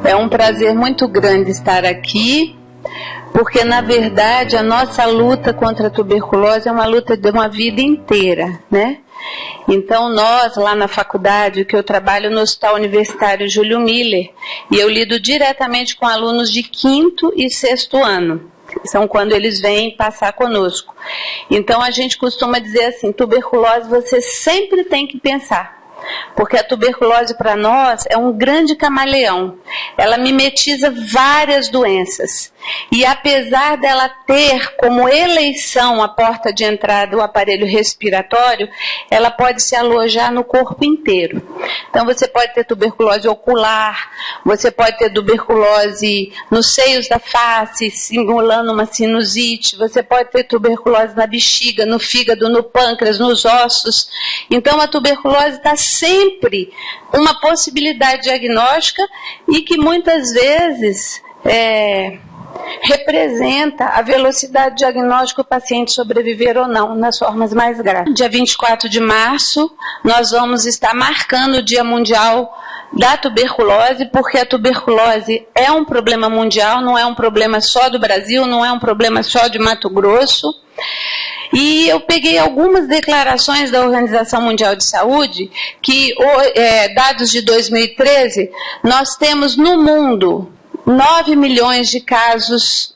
É um prazer muito grande estar aqui, porque na verdade a nossa luta contra a tuberculose é uma luta de uma vida inteira, né? Então nós, lá na faculdade, que eu trabalho no Hospital Universitário Júlio Miller, e eu lido diretamente com alunos de 5º e 6º ano, são quando eles vêm passar conosco. Então a gente costuma dizer assim, tuberculose você sempre tem que pensar, porque a tuberculose para nós é um grande camaleão. Ela mimetiza várias doenças. E apesar dela ter como eleição a porta de entrada o aparelho respiratório, ela pode se alojar no corpo inteiro. Então você pode ter tuberculose ocular, você pode ter tuberculose nos seios da face, simulando uma sinusite, você pode ter tuberculose na bexiga, no fígado, no pâncreas, nos ossos. Então a tuberculose está sempre uma possibilidade diagnóstica e que muitas vezes representa a velocidade diagnóstica do paciente sobreviver ou não, nas formas mais graves. Dia 24 de março, nós vamos estar marcando o Dia Mundial da Tuberculose, porque a tuberculose é um problema mundial, não é um problema só do Brasil, não é um problema só de Mato Grosso. E eu peguei algumas declarações da Organização Mundial de Saúde, que, dados de 2013, nós temos no mundo 9 milhões de casos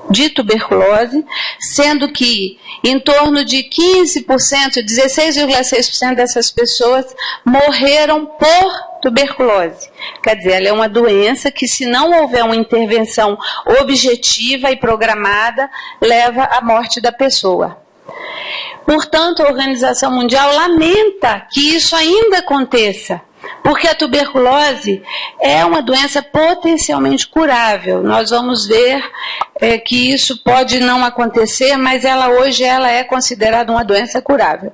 de tuberculose, sendo que em torno de 15%, 16,6% dessas pessoas morreram por tuberculose. Quer dizer, ela é uma doença que, se não houver uma intervenção objetiva e programada, leva à morte da pessoa. Portanto, a Organização Mundial lamenta que isso ainda aconteça, porque a tuberculose é uma doença potencialmente curável. Nós vamos ver que isso pode não acontecer, mas hoje ela é considerada uma doença curável.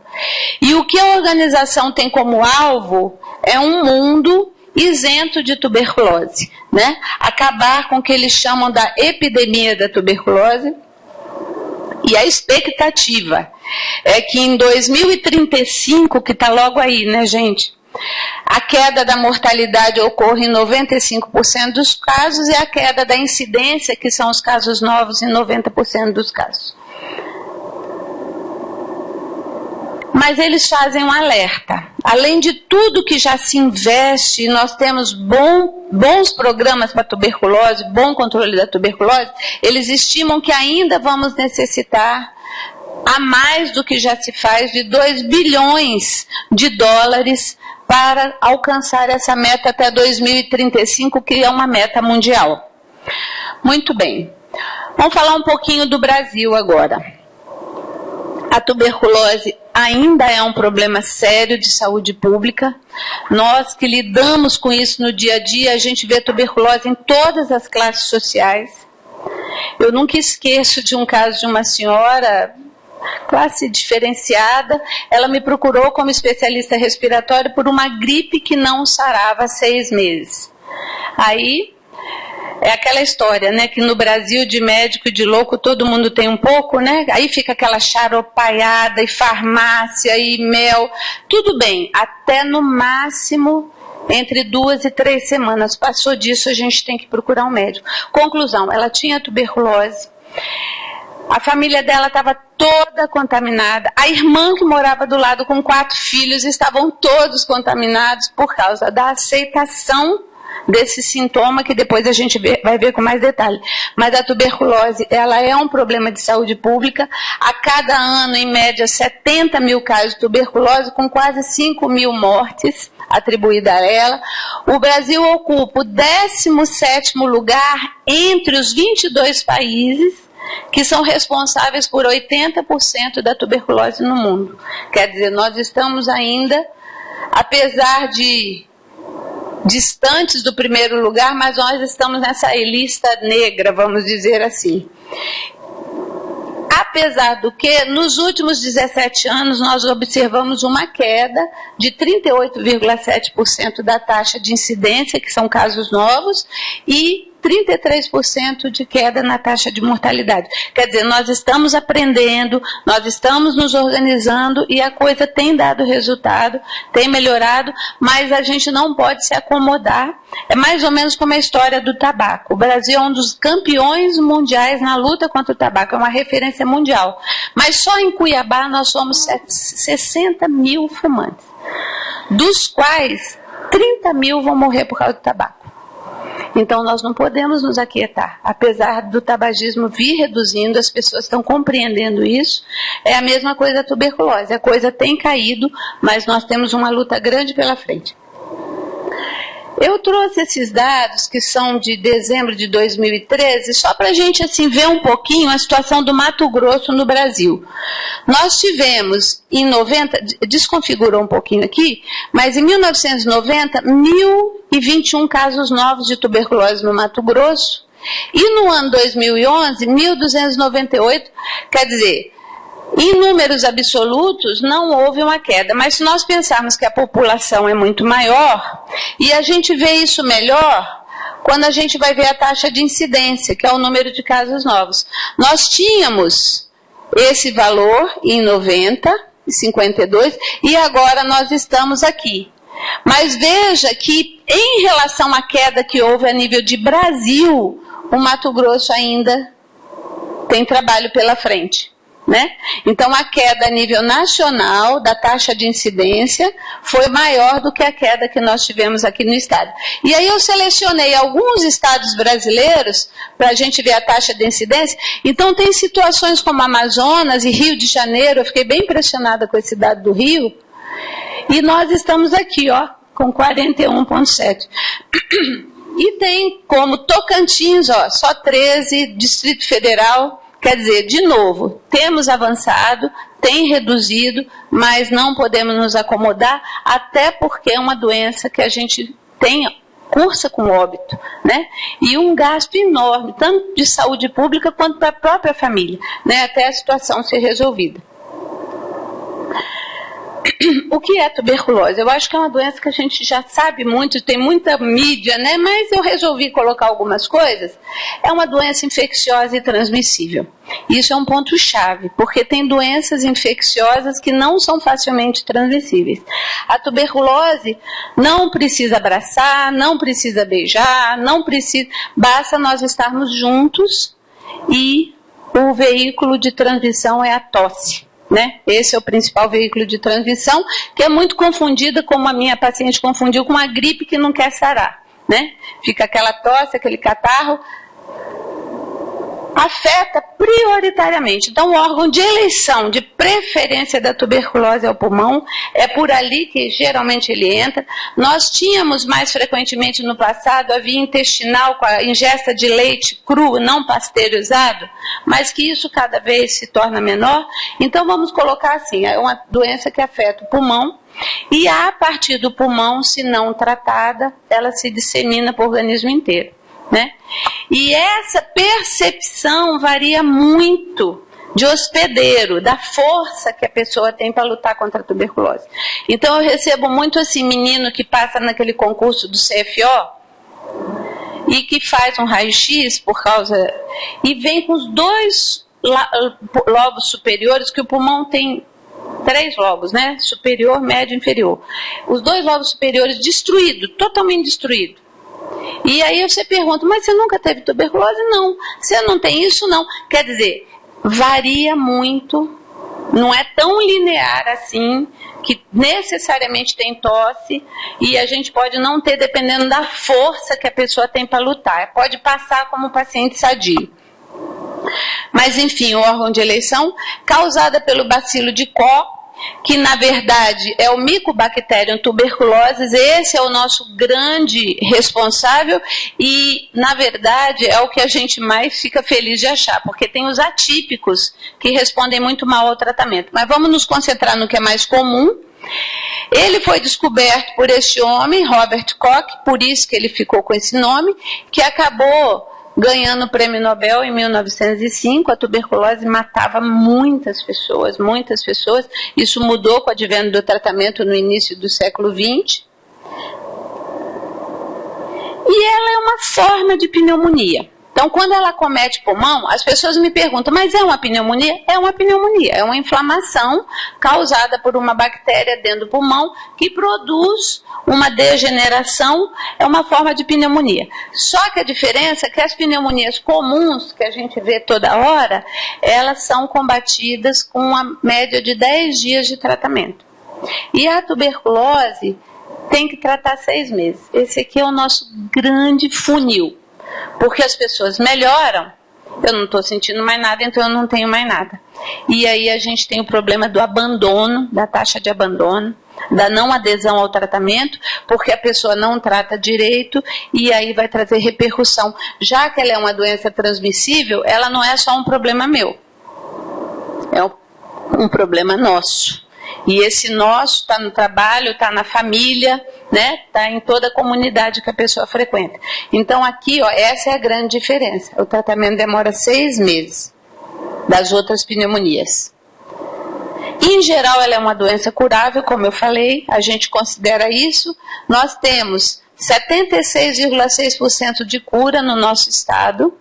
E o que a organização tem como alvo é um mundo isento de tuberculose, né? Acabar com o que eles chamam da epidemia da tuberculose. E a expectativa é que em 2035, que está logo aí, né, gente? A queda da mortalidade ocorre em 95% dos casos e a queda da incidência, que são os casos novos, em 90% dos casos. Mas eles fazem um alerta. Além de tudo que já se investe, nós temos bons programas para tuberculose, bom controle da tuberculose, eles estimam que ainda vamos necessitar, a mais do que já se faz, de 2 bilhões de dólares para alcançar essa meta até 2035, que é uma meta mundial. Muito bem. Vamos falar um pouquinho do Brasil agora. A tuberculose ainda é um problema sério de saúde pública. Nós que lidamos com isso no dia a dia, a gente vê tuberculose em todas as classes sociais. Eu nunca esqueço de um caso de uma senhora, classe diferenciada, ela me procurou como especialista respiratório por uma gripe que não sarava há 6 meses. Aí, é aquela história, né, que no Brasil de médico e de louco todo mundo tem um pouco, né? Aí fica aquela charopaiada e farmácia e mel, tudo bem, até no máximo entre 2 e 3 semanas. Passou disso, a gente tem que procurar um médico. Conclusão, ela tinha tuberculose. A família dela estava toda contaminada. A irmã que morava do lado com 4 filhos estavam todos contaminados por causa da aceitação desse sintoma, que depois a gente vai ver com mais detalhe. Mas a tuberculose, ela é um problema de saúde pública. A cada ano, em média, 70 mil casos de tuberculose, com quase 5 mil mortes atribuídas a ela. O Brasil ocupa o 17º lugar entre os 22 países que são responsáveis por 80% da tuberculose no mundo. Quer dizer, nós estamos ainda, apesar de distantes do primeiro lugar, mas nós estamos nessa lista negra, vamos dizer assim. Apesar do que, nos últimos 17 anos, nós observamos uma queda de 38,7% da taxa de incidência, que são casos novos, e 33% de queda na taxa de mortalidade. Quer dizer, nós estamos aprendendo, nós estamos nos organizando e a coisa tem dado resultado, tem melhorado, mas a gente não pode se acomodar. É mais ou menos como a história do tabaco. O Brasil é um dos campeões mundiais na luta contra o tabaco, é uma referência mundial. Mas só em Cuiabá nós somos 60 mil fumantes, dos quais 30 mil vão morrer por causa do tabaco. Então nós não podemos nos aquietar. Apesar do tabagismo vir reduzindo, as pessoas estão compreendendo isso. É a mesma coisa da tuberculose. A coisa tem caído, mas nós temos uma luta grande pela frente. Eu trouxe esses dados, que são de dezembro de 2013, só para a gente assim, ver um pouquinho a situação do Mato Grosso no Brasil. Nós tivemos, em 90, desconfigurou um pouquinho aqui, mas em 1990, 1.021 casos novos de tuberculose no Mato Grosso, e no ano 2011, 1.298, quer dizer, em números absolutos, não houve uma queda, mas se nós pensarmos que a população é muito maior, e a gente vê isso melhor quando a gente vai ver a taxa de incidência, que é o número de casos novos. Nós tínhamos esse valor em 90, 52, e agora nós estamos aqui. Mas veja que, em relação à queda que houve a nível de Brasil, o Mato Grosso ainda tem trabalho pela frente. Né? Então a queda a nível nacional da taxa de incidência foi maior do que a queda que nós tivemos aqui no estado. E aí eu selecionei alguns estados brasileiros para a gente ver a taxa de incidência. Então tem situações como Amazonas e Rio de Janeiro, eu fiquei bem impressionada com esse dado do Rio, e nós estamos aqui, ó, com 41,7. E tem como Tocantins, ó, só 13, Distrito Federal. Quer dizer, de novo, temos avançado, tem reduzido, mas não podemos nos acomodar, até porque é uma doença que a gente cursa com óbito, né? E um gasto enorme, tanto de saúde pública quanto para a própria família, né? Até a situação ser resolvida. O que é tuberculose? Eu acho que é uma doença que a gente já sabe muito, tem muita mídia, né? Mas eu resolvi colocar algumas coisas. É uma doença infecciosa e transmissível. Isso é um ponto-chave, porque tem doenças infecciosas que não são facilmente transmissíveis. A tuberculose não precisa abraçar, não precisa beijar, não precisa, basta nós estarmos juntos e o veículo de transmissão é a tosse. Né? Esse é o principal veículo de transmissão, que é muito confundida, como a minha paciente confundiu com uma gripe que não quer sarar. Né? Fica aquela tosse, aquele catarro. Afeta prioritariamente. Então, o órgão de eleição, de preferência da tuberculose é o pulmão, é por ali que geralmente ele entra. Nós tínhamos mais frequentemente no passado a via intestinal com a ingesta de leite cru, não pasteurizado, mas que isso cada vez se torna menor. Então, vamos colocar assim, é uma doença que afeta o pulmão, e a partir do pulmão, se não tratada, ela se dissemina para o organismo inteiro. Né? E essa percepção varia muito de hospedeiro, da força que a pessoa tem para lutar contra a tuberculose. Então eu recebo muito assim, menino que passa naquele concurso do CFO e que faz um raio-x por causa... e vem com os dois lobos superiores, que o pulmão tem 3 lobos, né? Superior, médio e inferior. Os 2 lobos superiores destruídos, totalmente destruídos. E aí você pergunta, mas você nunca teve tuberculose? Não. Você não tem isso? Não. Quer dizer, varia muito, não é tão linear assim, que necessariamente tem tosse, e a gente pode não ter, dependendo da força que a pessoa tem para lutar. Pode passar como paciente sadio. Mas, enfim, o órgão de eleição, causada pelo bacilo de Koch, que na verdade é o Mycobacterium tuberculosis, esse é o nosso grande responsável e na verdade é o que a gente mais fica feliz de achar, porque tem os atípicos que respondem muito mal ao tratamento. Mas vamos nos concentrar no que é mais comum. Ele foi descoberto por este homem, Robert Koch, por isso que ele ficou com esse nome, que acabou ganhando o prêmio Nobel em 1905, a tuberculose matava muitas pessoas, isso mudou com o advento do tratamento no início do século XX, E ela é uma forma de pneumonia. Então, quando ela acomete pulmão, as pessoas me perguntam, mas é uma pneumonia? É uma pneumonia, é uma inflamação causada por uma bactéria dentro do pulmão que produz uma degeneração, é uma forma de pneumonia. Só que a diferença é que as pneumonias comuns, que a gente vê toda hora, elas são combatidas com uma média de 10 dias de tratamento. E a tuberculose tem que tratar 6 meses. Esse aqui é o nosso grande funil. Porque as pessoas melhoram, eu não estou sentindo mais nada, então eu não tenho mais nada. E aí a gente tem o problema do abandono, da taxa de abandono, da não adesão ao tratamento, porque a pessoa não trata direito e aí vai trazer repercussão. Já que ela é uma doença transmissível, ela não é só um problema meu, é um problema nosso. E esse nosso está no trabalho, está na família, né? Está em toda a comunidade que a pessoa frequenta. Então aqui, ó, essa é a grande diferença. O tratamento demora 6 meses das outras pneumonias. Em geral, ela é uma doença curável, como eu falei, a gente considera isso. Nós temos 76,6% de cura no nosso estado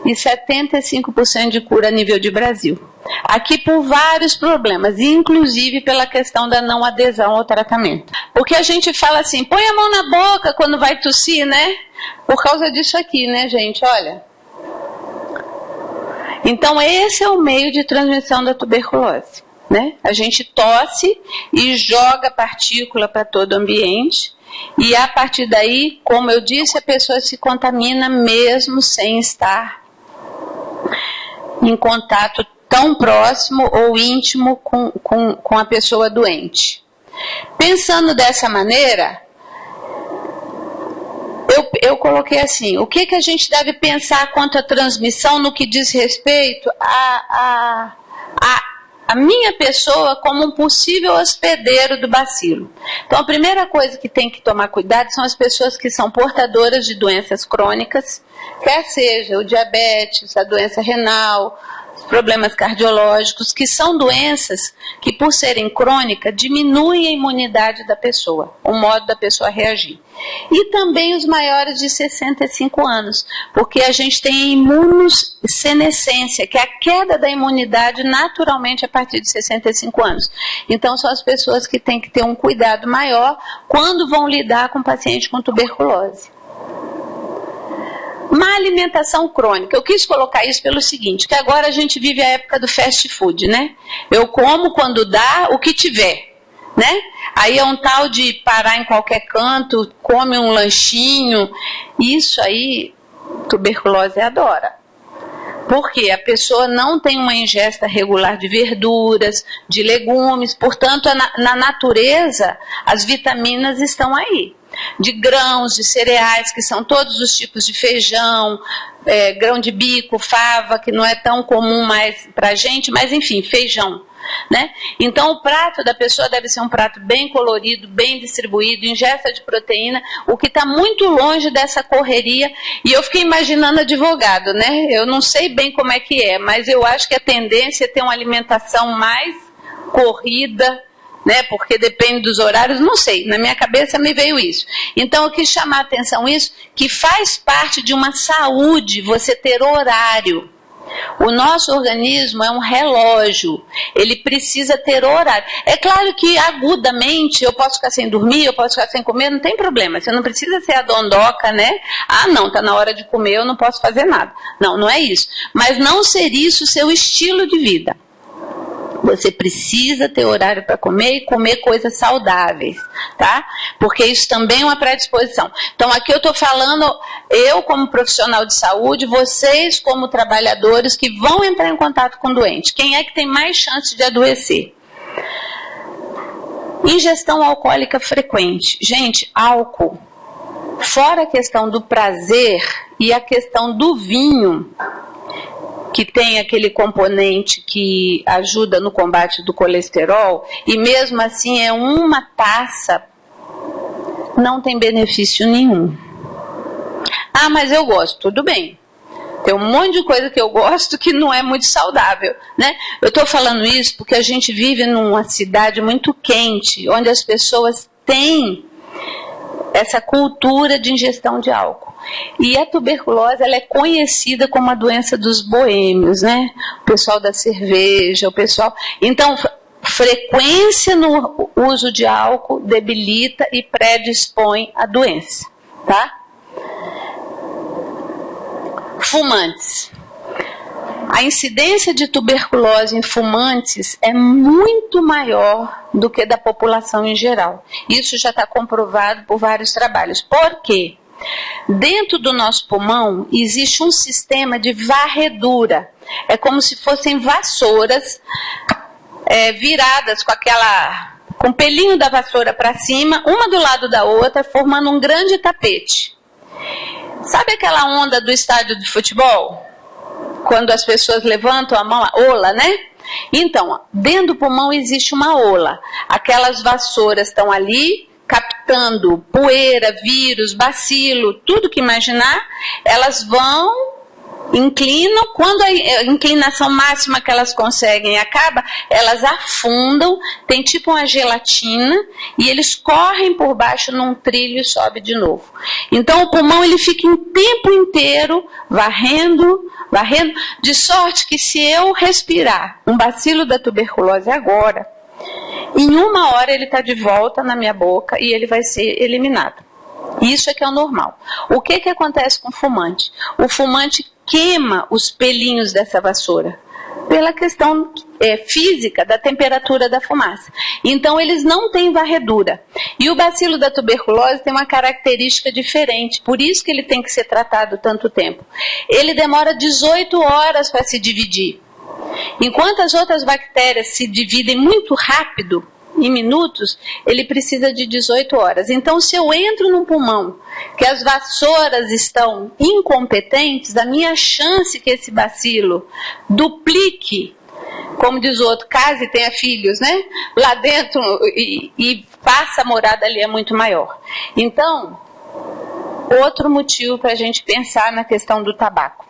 e 75% de cura a nível de Brasil. Aqui por vários problemas, inclusive pela questão da não adesão ao tratamento. Porque a gente fala assim, põe a mão na boca quando vai tossir, né? Por causa disso aqui, né, gente? Olha. Então esse é o meio de transmissão da tuberculose, né? A gente tosse e joga partícula para todo o ambiente. E a partir daí, como eu disse, a pessoa se contamina mesmo sem estar em contato tão próximo ou íntimo com a pessoa doente. Pensando dessa maneira, eu coloquei assim, o que a gente deve pensar quanto à transmissão no que diz respeito a minha pessoa como um possível hospedeiro do bacilo. Então, a primeira coisa que tem que tomar cuidado são as pessoas que são portadoras de doenças crônicas, quer seja o diabetes, a doença renal, problemas cardiológicos, que são doenças que, por serem crônicas, diminuem a imunidade da pessoa, o modo da pessoa reagir. E também os maiores de 65 anos, porque a gente tem imunossenescência, que é a queda da imunidade naturalmente a partir de 65 anos. Então, são as pessoas que têm que ter um cuidado maior quando vão lidar com paciente com tuberculose. Má alimentação crônica. Eu quis colocar isso pelo seguinte, que agora a gente vive a época do fast food, né? Eu como quando dá o que tiver, né? Aí é um tal de parar em qualquer canto, come um lanchinho. Isso aí, tuberculose adora. Porque a pessoa não tem uma ingesta regular de verduras, de legumes, portanto, na natureza, as vitaminas estão aí. De grãos, de cereais, que são todos os tipos de feijão, grão de bico, fava, que não é tão comum mais para a gente, mas enfim, feijão. Né? Então o prato da pessoa deve ser um prato bem colorido, bem distribuído, ingesta de proteína, o que está muito longe dessa correria. E eu fiquei imaginando advogado, né? Eu não sei bem como é que é, mas eu acho que a tendência é ter uma alimentação mais corrida, né? Porque depende dos horários, não sei, na minha cabeça me veio isso. Então eu quis chamar a atenção isso, que faz parte de uma saúde você ter horário. O nosso organismo é um relógio, ele precisa ter horário. É claro que agudamente eu posso ficar sem dormir, eu posso ficar sem comer, não tem problema. Você não precisa ser a dondoca, né? Ah, não, está na hora de comer, eu não posso fazer nada. Não, não é isso. Mas não ser isso o seu estilo de vida. Você precisa ter horário para comer e comer coisas saudáveis, tá? Porque isso também é uma predisposição. Então, aqui eu estou falando, eu como profissional de saúde, vocês como trabalhadores que vão entrar em contato com o doente. Quem é que tem mais chance de adoecer? Ingestão alcoólica frequente. Gente, álcool, fora a questão do prazer e a questão do vinho, que tem aquele componente que ajuda no combate do colesterol, e mesmo assim é uma taça, não tem benefício nenhum. Ah, mas eu gosto, tudo bem. Tem um monte de coisa que eu gosto que não é muito saudável, né? Eu estou falando isso porque a gente vive numa cidade muito quente, onde as pessoas têm essa cultura de ingestão de álcool. E a tuberculose, ela é conhecida como a doença dos boêmios, né? O pessoal da cerveja, o pessoal... Então, frequência no uso de álcool debilita e predispõe à doença, tá? Fumantes. A incidência de tuberculose em fumantes é muito maior do que da população em geral. Isso já está comprovado por vários trabalhos. Por quê? Dentro do nosso pulmão existe um sistema de varredura. É como se fossem vassouras viradas com o pelinho da vassoura para cima, uma do lado da outra, formando um grande tapete. Sabe aquela onda do estádio de futebol? Quando as pessoas levantam a mão, a ola, né? Então, dentro do pulmão existe uma ola. Aquelas vassouras estão ali, captando poeira, vírus, bacilo, tudo que imaginar. Elas vão, inclinam. Quando a inclinação máxima que elas conseguem acaba, elas afundam, tem tipo uma gelatina, e eles correm por baixo num trilho e sobe de novo. Então, o pulmão ele fica o tempo inteiro varrendo, de sorte que se eu respirar um bacilo da tuberculose agora, em 1 hora ele está de volta na minha boca e ele vai ser eliminado. Isso é que é o normal. O que acontece com o fumante? O fumante queima os pelinhos dessa vassoura, pela questão física da temperatura da fumaça. Então, eles não têm varredura. E o bacilo da tuberculose tem uma característica diferente, por isso que ele tem que ser tratado tanto tempo. Ele demora 18 horas para se dividir. Enquanto as outras bactérias se dividem muito rápido, em minutos, ele precisa de 18 horas. Então, se eu entro num pulmão que as vassouras estão incompetentes, a minha chance que esse bacilo duplique, como diz o outro, case e tenha filhos, né? Lá dentro e faça a morada ali é muito maior. Então, outro motivo para a gente pensar na questão do tabaco.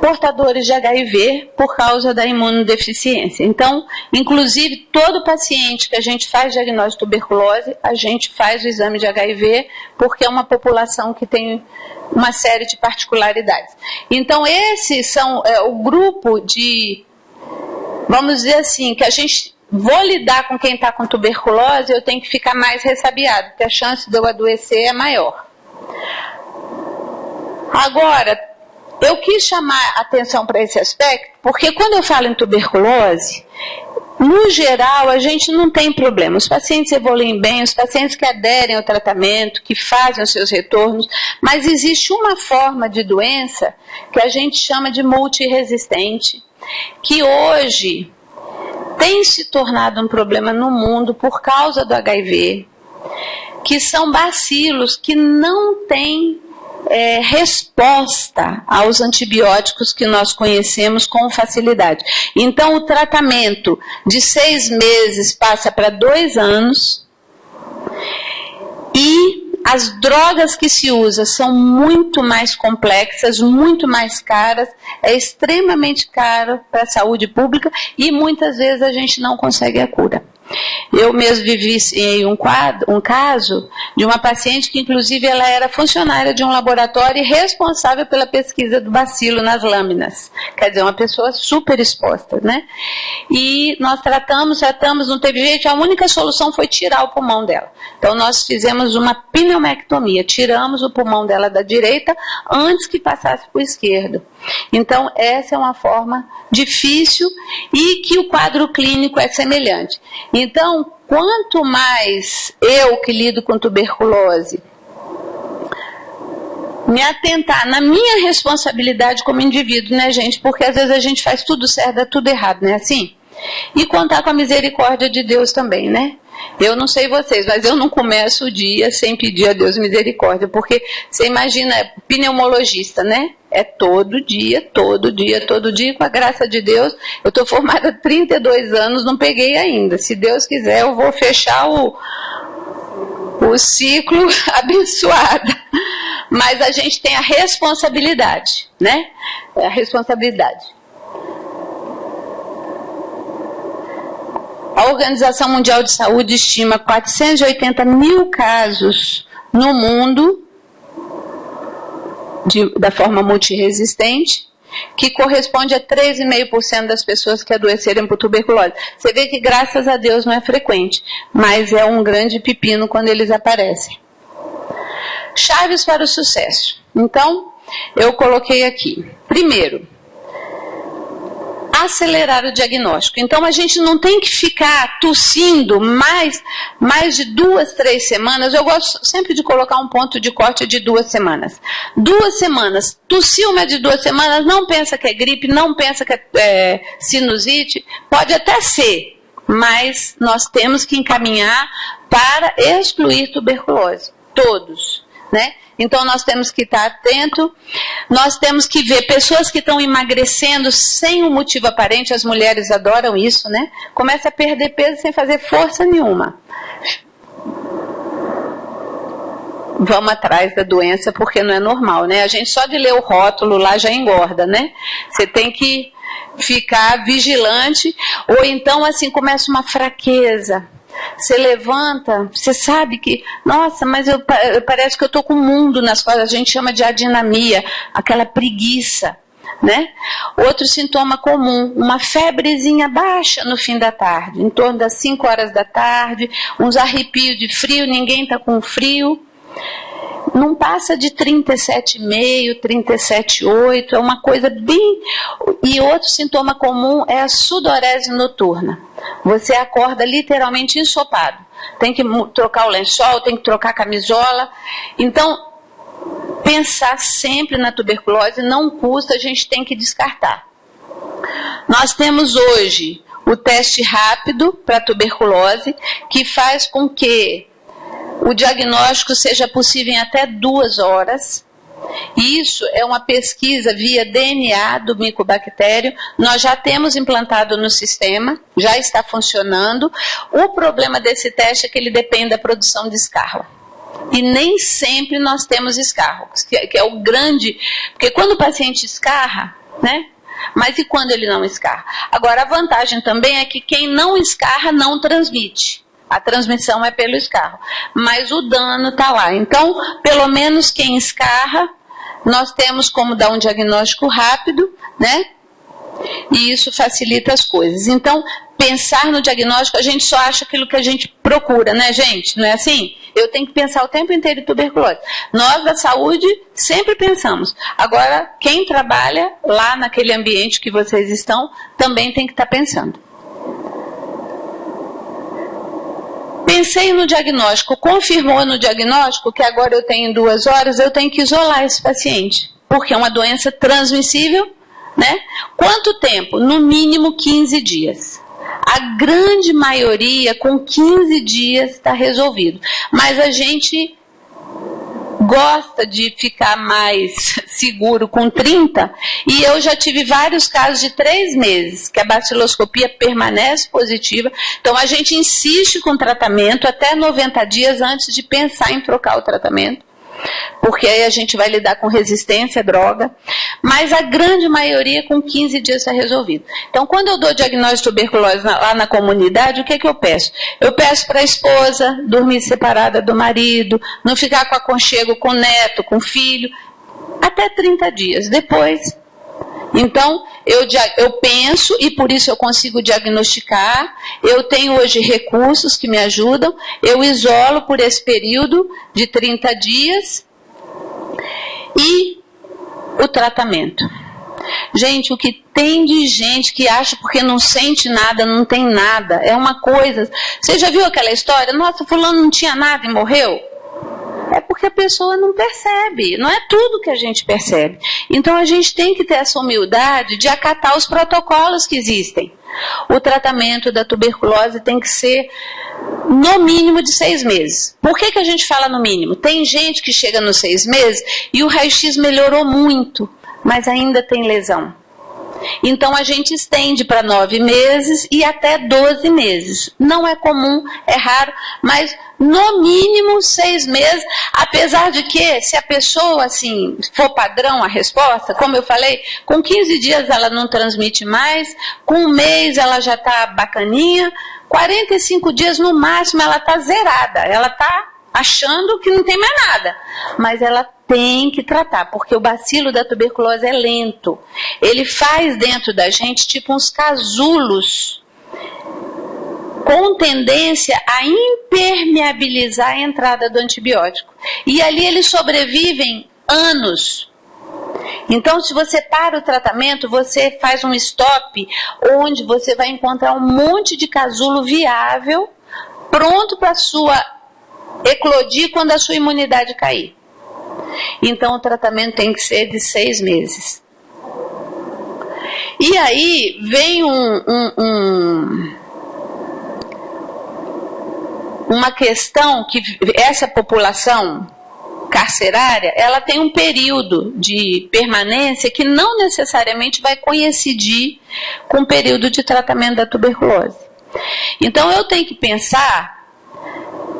Portadores de HIV por causa da imunodeficiência. Então, inclusive, todo paciente que a gente faz diagnóstico de tuberculose, a gente faz o exame de HIV, porque é uma população que tem uma série de particularidades. Então, esses são o grupo de, vamos dizer assim, que a gente... Vou lidar com quem está com tuberculose, eu tenho que ficar mais ressabiado, porque a chance de eu adoecer é maior. Agora, eu quis chamar a atenção para esse aspecto, porque quando eu falo em tuberculose, no geral, a gente não tem problema. Os pacientes evoluem bem, os pacientes que aderem ao tratamento, que fazem os seus retornos, mas existe uma forma de doença que a gente chama de multiresistente, que hoje tem se tornado um problema no mundo por causa do HIV, que são bacilos que não têm resposta aos antibióticos que nós conhecemos com facilidade. Então, o tratamento de 6 meses passa para 2 anos e as drogas que se usam são muito mais complexas, muito mais caras, é extremamente caro para a saúde pública e muitas vezes a gente não consegue a cura. Eu mesmo vivi um caso de uma paciente que, inclusive, ela era funcionária de um laboratório e responsável pela pesquisa do bacilo nas lâminas. Quer dizer, uma pessoa super exposta, né? E nós tratamos, não teve jeito, a única solução foi tirar o pulmão dela. Então, nós fizemos uma pneumectomia, tiramos o pulmão dela da direita antes que passasse para o esquerdo. Então, essa é uma forma difícil e que o quadro clínico é semelhante. Então, quanto mais eu que lido com tuberculose me atentar na minha responsabilidade como indivíduo, né, gente? Porque às vezes a gente faz tudo certo, dá tudo errado, não é assim? E contar com a misericórdia de Deus também, né? Eu não sei vocês, mas eu não começo o dia sem pedir a Deus misericórdia, porque você imagina, pneumologista, né? É todo dia, com a graça de Deus. Eu estou formada há 32 anos, não peguei ainda. Se Deus quiser, eu vou fechar o ciclo abençoado. Mas a gente tem a responsabilidade, né? A responsabilidade. A Organização Mundial de Saúde estima 480 mil casos no mundo da forma multiresistente, que corresponde a 3,5% das pessoas que adoecerem por tuberculose. Você vê que, graças a Deus, não é frequente, mas é um grande pepino quando eles aparecem. Chaves para o sucesso. Então, eu coloquei aqui. Primeiro, acelerar o diagnóstico. Então, a gente não tem que ficar tossindo mais de 2, 3 semanas. Eu gosto sempre de colocar um ponto de corte de 2 semanas. 2 semanas. Tossiu mais de 2 semanas, não pensa que é gripe, não pensa que é sinusite. Pode até ser, mas nós temos que encaminhar para excluir tuberculose. Todos, né? Então, nós temos que estar atento, nós temos que ver pessoas que estão emagrecendo sem um motivo aparente, as mulheres adoram isso, né? Começa a perder peso sem fazer força nenhuma. Vamos atrás da doença porque não é normal, né? A gente só de ler o rótulo lá já engorda, né? Você tem que ficar vigilante, ou então, assim, começa uma fraqueza. Você levanta, você sabe que, nossa, mas parece que eu estou com o mundo nas costas, a gente chama de adinamia, aquela preguiça, né? Outro sintoma comum, uma febrezinha baixa no fim da tarde, em torno das 5 horas da tarde, uns arrepios de frio, ninguém está com frio, não passa de 37,5, 37,8, é uma coisa bem... E outro sintoma comum é a sudorese noturna. Você acorda literalmente ensopado. Tem que trocar o lençol, tem que trocar a camisola. Então, pensar sempre na tuberculose não custa, a gente tem que descartar. Nós temos hoje o teste rápido para tuberculose, que faz com que o diagnóstico seja possível em até 2 horas. E isso é uma pesquisa via DNA do micobactério. Nós já temos implantado no sistema, já está funcionando. O problema desse teste é que ele depende da produção de escarro. E nem sempre nós temos escarro, que é o grande... Porque quando o paciente escarra, né? Mas e quando ele não escarra? Agora, a vantagem também é que quem não escarra não transmite. A transmissão é pelo escarro, mas o dano está lá. Então, pelo menos quem escarra, nós temos como dar um diagnóstico rápido, né? E isso facilita as coisas. Então, pensar no diagnóstico, a gente só acha aquilo que a gente procura, né, gente? Não é assim? Eu tenho que pensar o tempo inteiro em tuberculose. Nós, da saúde, sempre pensamos. Agora, quem trabalha lá naquele ambiente que vocês estão, também tem que estar pensando. Pensei no diagnóstico, confirmou no diagnóstico que agora eu tenho 2 horas, eu tenho que isolar esse paciente, porque é uma doença transmissível, né? Quanto tempo? No mínimo 15 dias. A grande maioria, com 15 dias, está resolvido. Mas a gente gosta de ficar mais seguro com 30, e eu já tive vários casos de 3 meses, que a baciloscopia permanece positiva, então a gente insiste com o tratamento até 90 dias antes de pensar em trocar o tratamento, porque aí a gente vai lidar com resistência à droga, mas a grande maioria com 15 dias está resolvido. Então, quando eu dou diagnóstico de tuberculose lá na comunidade, o que é que eu peço? Eu peço para a esposa dormir separada do marido, não ficar com aconchego com o neto, com o filho, até 30 dias. Depois, então, eu penso, e por isso eu consigo diagnosticar, eu tenho hoje recursos que me ajudam, eu isolo por esse período de 30 dias e o tratamento. Gente, o que tem de gente que acha porque não sente nada, não tem nada, é uma coisa... Você já viu aquela história? Nossa, fulano não tinha nada e morreu? É porque a pessoa não percebe, não é tudo que a gente percebe. Então a gente tem que ter essa humildade de acatar os protocolos que existem. O tratamento da tuberculose tem que ser no mínimo de 6 meses. Por que a gente fala no mínimo? Tem gente que chega nos 6 meses e o raio-x melhorou muito, mas ainda tem lesão. Então a gente estende para 9 meses e até 12 meses. Não é comum, é raro, mas no mínimo 6 meses, apesar de que, se a pessoa assim for padrão a resposta, como eu falei, com 15 dias ela não transmite mais, com 1 mês ela já está bacaninha, 45 dias no máximo ela está zerada, ela está achando que não tem mais nada, mas ela tem que tratar, porque o bacilo da tuberculose é lento. Ele faz dentro da gente tipo uns casulos com tendência a impermeabilizar a entrada do antibiótico. E ali eles sobrevivem anos. Então, se você para o tratamento, você faz um stop, onde você vai encontrar um monte de casulo viável, pronto para sua eclodir quando a sua imunidade cair. Então o tratamento tem que ser de 6 meses. E aí vem uma questão que essa população carcerária, ela tem um período de permanência que não necessariamente vai coincidir com o período de tratamento da tuberculose. Então eu tenho que pensar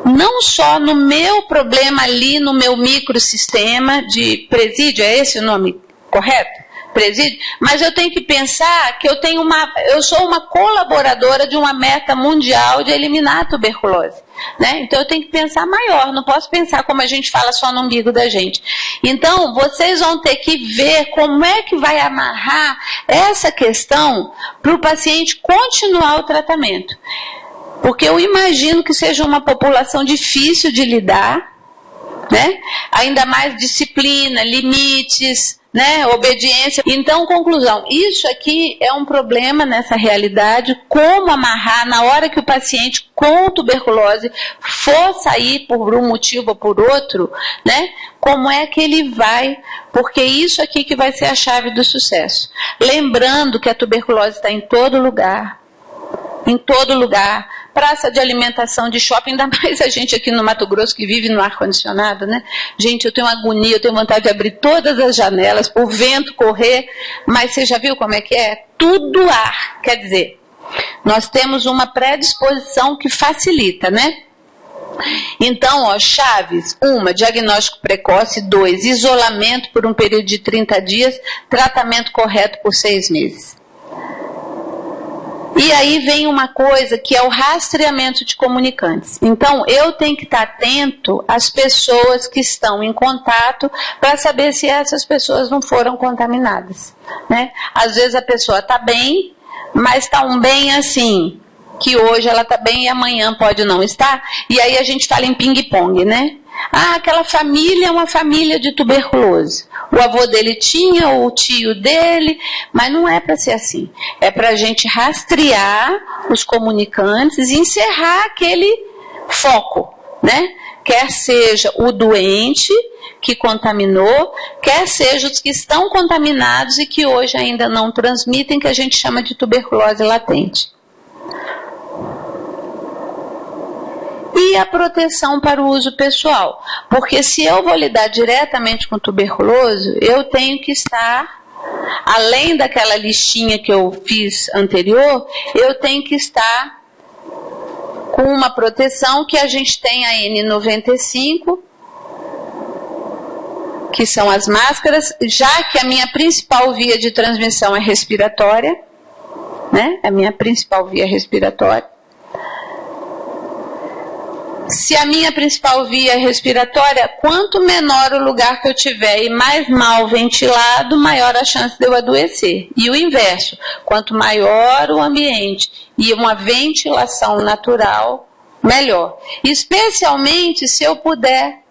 não só no meu problema ali, no meu microsistema de presídio, é esse o nome correto? Presídio, mas eu tenho que pensar que eu sou uma colaboradora de uma meta mundial de eliminar a tuberculose, né? Então eu tenho que pensar maior, não posso pensar como a gente fala só no umbigo da gente. Então vocês vão ter que ver como é que vai amarrar essa questão para o paciente continuar o tratamento. Porque eu imagino que seja uma população difícil de lidar, né? Ainda mais disciplina, limites, né? Obediência. Então, conclusão, isso aqui é um problema nessa realidade, como amarrar na hora que o paciente com tuberculose for sair por um motivo ou por outro, né? Como é que ele vai, porque isso aqui que vai ser a chave do sucesso. Lembrando que a tuberculose está em todo lugar, praça de alimentação, de shopping, ainda mais a gente aqui no Mato Grosso que vive no ar-condicionado, né? Gente, eu tenho agonia, eu tenho vontade de abrir todas as janelas, para o vento correr, mas você já viu como é que é? Tudo ar, quer dizer, nós temos uma predisposição que facilita, né? Então, ó, chaves: 1, diagnóstico precoce; 2, isolamento por um período de 30 dias, tratamento correto por 6 meses. E aí vem uma coisa que é o rastreamento de comunicantes. Então, eu tenho que estar atento às pessoas que estão em contato para saber se essas pessoas não foram contaminadas, né? Às vezes a pessoa está bem, mas está um bem assim, que hoje ela está bem e amanhã pode não estar, e aí a gente fala em ping-pong, né? Ah, aquela família é uma família de tuberculose. O avô dele tinha, o tio dele, mas não é para ser assim. É para a gente rastrear os comunicantes e encerrar aquele foco, né? Quer seja o doente que contaminou, quer seja os que estão contaminados e que hoje ainda não transmitem, que a gente chama de tuberculose latente. E a proteção para o uso pessoal, porque se eu vou lidar diretamente com tuberculose, eu tenho que estar, além daquela listinha que eu fiz anterior, eu tenho que estar com uma proteção que a gente tem a N95, que são as máscaras, já que a minha principal via de transmissão é respiratória, né? A minha principal via respiratória. Se a minha principal via respiratória, quanto menor o lugar que eu tiver e mais mal ventilado, maior a chance de eu adoecer. E o inverso, quanto maior o ambiente e uma ventilação natural, melhor. Especialmente se eu puder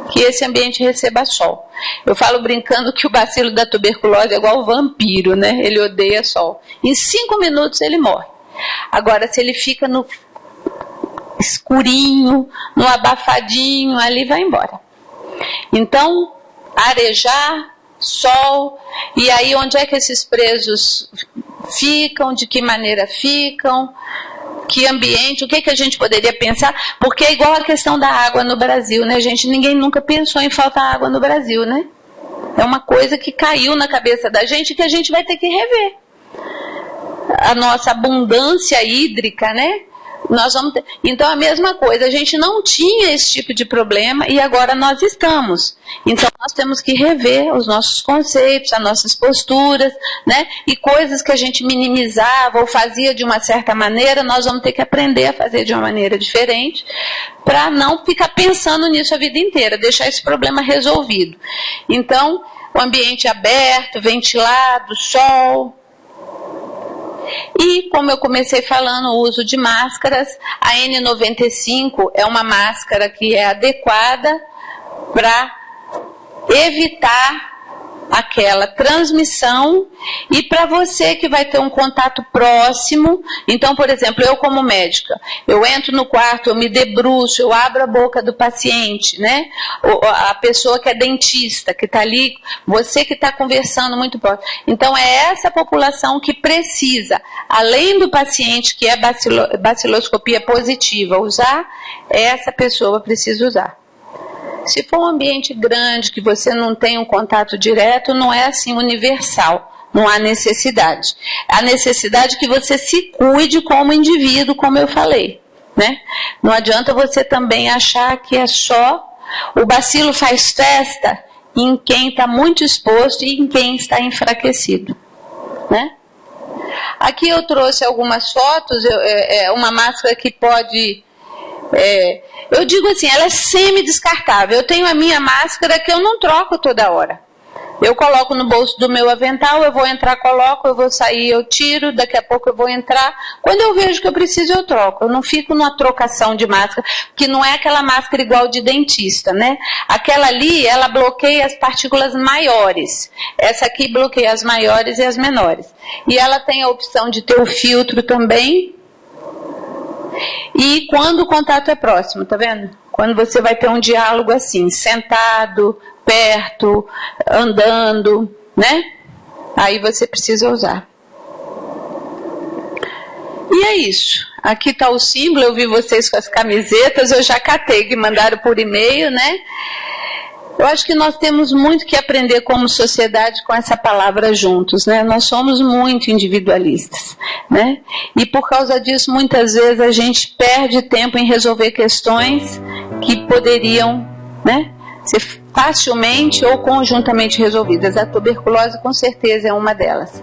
que esse ambiente receba sol. Eu falo brincando que o bacilo da tuberculose é igual o vampiro, né? Ele odeia sol. Em 5 minutos ele morre. Agora, se ele fica no escurinho, no abafadinho, ali vai embora. Então, arejar, sol, e aí onde é que esses presos ficam, de que maneira ficam, que ambiente, o que a gente poderia pensar, porque é igual a questão da água no Brasil, né, gente? Ninguém nunca pensou em faltar água no Brasil, né? É uma coisa que caiu na cabeça da gente que a gente vai ter que rever. a nossa abundância hídrica, né? Nós vamos ter... Então, a mesma coisa, a gente não tinha esse tipo de problema e agora nós estamos. Então, nós temos que rever os nossos conceitos, as nossas posturas, né? E coisas que a gente minimizava ou fazia de uma certa maneira, nós vamos ter que aprender a fazer de uma maneira diferente para não ficar pensando nisso a vida inteira, deixar esse problema resolvido. Então, o ambiente aberto, ventilado, sol... E, como eu comecei falando, o uso de máscaras, a N95 é uma máscara que é adequada para evitar aquela transmissão e para você que vai ter um contato próximo. Então, por exemplo, eu como médica, eu entro no quarto, eu me debruço, eu abro a boca do paciente, né? A pessoa que é dentista, que está ali, você que está conversando muito próximo. Então, é essa população que precisa, além do paciente que é baciloscopia positiva, usar, essa pessoa precisa usar. Se for um ambiente grande, que você não tem um contato direto, não é assim universal, não há necessidade. A necessidade é que você se cuide como indivíduo, como eu falei, né? Não adianta você também achar que é só... O bacilo faz festa em quem está muito exposto e em quem está enfraquecido, né? Aqui eu trouxe algumas fotos, uma máscara que pode... eu digo assim, ela é semi-descartável. Eu tenho a minha máscara que eu não troco toda hora. Eu coloco no bolso do meu avental, eu vou entrar, coloco, eu vou sair, eu tiro, daqui a pouco eu vou entrar. Quando eu vejo que eu preciso, eu troco. Eu não fico numa trocação de máscara, que não é aquela máscara igual de dentista, né? Aquela ali, ela bloqueia as partículas maiores. Essa aqui bloqueia as maiores e as menores. E ela tem a opção de ter o filtro também. E quando o contato é próximo, tá vendo? Quando você vai ter um diálogo assim, sentado, perto, andando, né? Aí você precisa usar. E é isso. Aqui está o símbolo, eu vi vocês com as camisetas, eu já catei, que mandaram por e-mail, né? Eu acho que nós temos muito que aprender como sociedade com essa palavra juntos, né? Nós somos muito individualistas, né? E por causa disso, muitas vezes a gente perde tempo em resolver questões que poderiam, né, ser facilmente ou conjuntamente resolvidas. A tuberculose, com certeza, é uma delas.